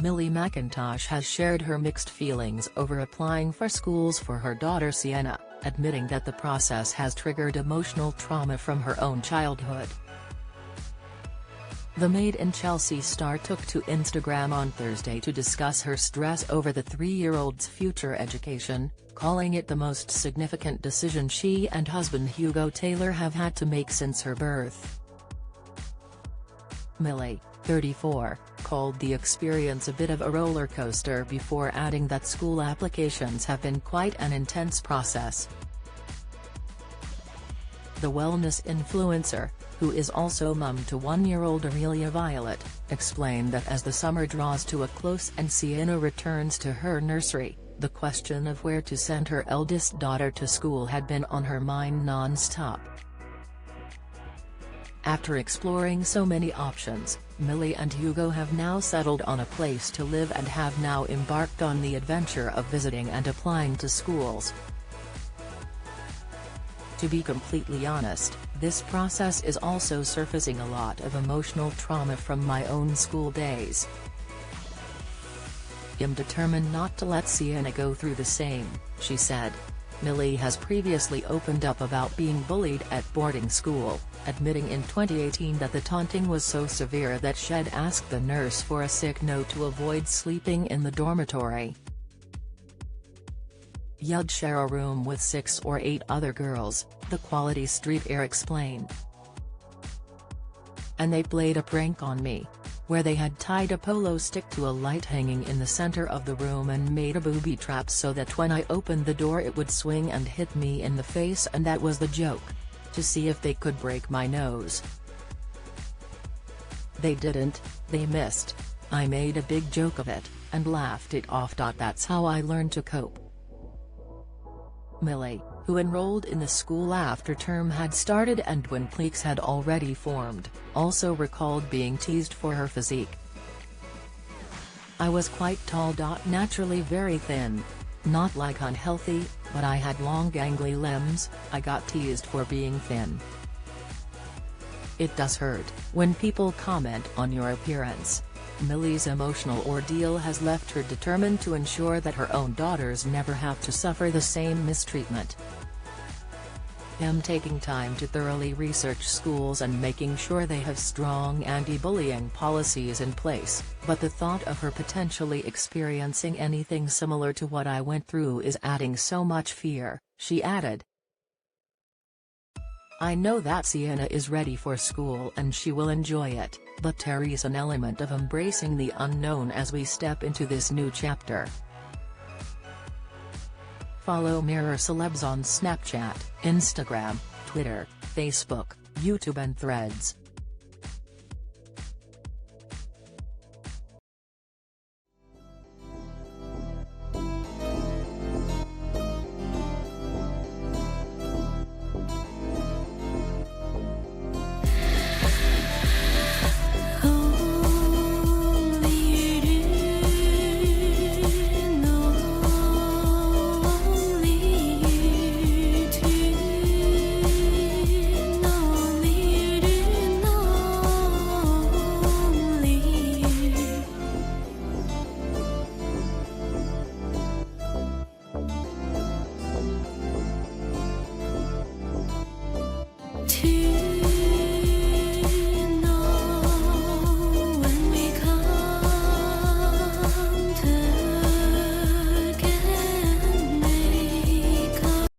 Millie Mackintosh has shared her mixed feelings over applying for schools for her daughter Sienna, admitting that the process has triggered emotional trauma from her own childhood. The Made in Chelsea star took to Instagram on Thursday to discuss her stress over the 3-year-old's future education, calling it the most significant decision she and husband Hugo Taylor have had to make since her birth. Millie, 34, called the experience a bit of a roller coaster before adding that school applications have been quite an intense process. The wellness influencer, who is also mum to 1-year-old Aurelia Violet, explained that as the summer draws to a close and Sienna returns to her nursery, the question of where to send her eldest daughter to school had been on her mind non-stop. After exploring so many options, Millie and Hugo have now settled on a place to live and have now embarked on the adventure of visiting and applying to schools. To be completely honest, this process is also surfacing a lot of emotional trauma from my own school days. I'm determined not to let Sienna go through the same, she said. Millie has previously opened up about being bullied at boarding school, admitting in 2018 that the taunting was so severe that she'd asked the nurse for a sick note to avoid sleeping in the dormitory. "You'd share a room with 6 or 8 other girls," the Quality Street heir explained. "And they played a prank on me, where they had tied a polo stick to a light hanging in the center of the room and made a booby trap so that when I opened the door it would swing and hit me in the face, and that was the joke, to see if they could break my nose. They didn't, they missed. I made a big joke of it, and laughed it off. That's how I learned to cope." Millie, who enrolled in the school after term had started and when cliques had already formed, also recalled being teased for her physique. "I was quite tall. Naturally very thin. Not like unhealthy, but I had long gangly limbs. I got teased for being thin. It does hurt when people comment on your appearance." Millie's emotional ordeal has left her determined to ensure that her own daughters never have to suffer the same mistreatment. "I'm taking time to thoroughly research schools and making sure they have strong anti-bullying policies in place, but the thought of her potentially experiencing anything similar to what I went through is adding so much fear," she added. "I know that Sienna is ready for school and she will enjoy it, but there is an element of embracing the unknown as we step into this new chapter." Follow Mirror Celebs on Snapchat, Instagram, Twitter, Facebook, YouTube and Threads.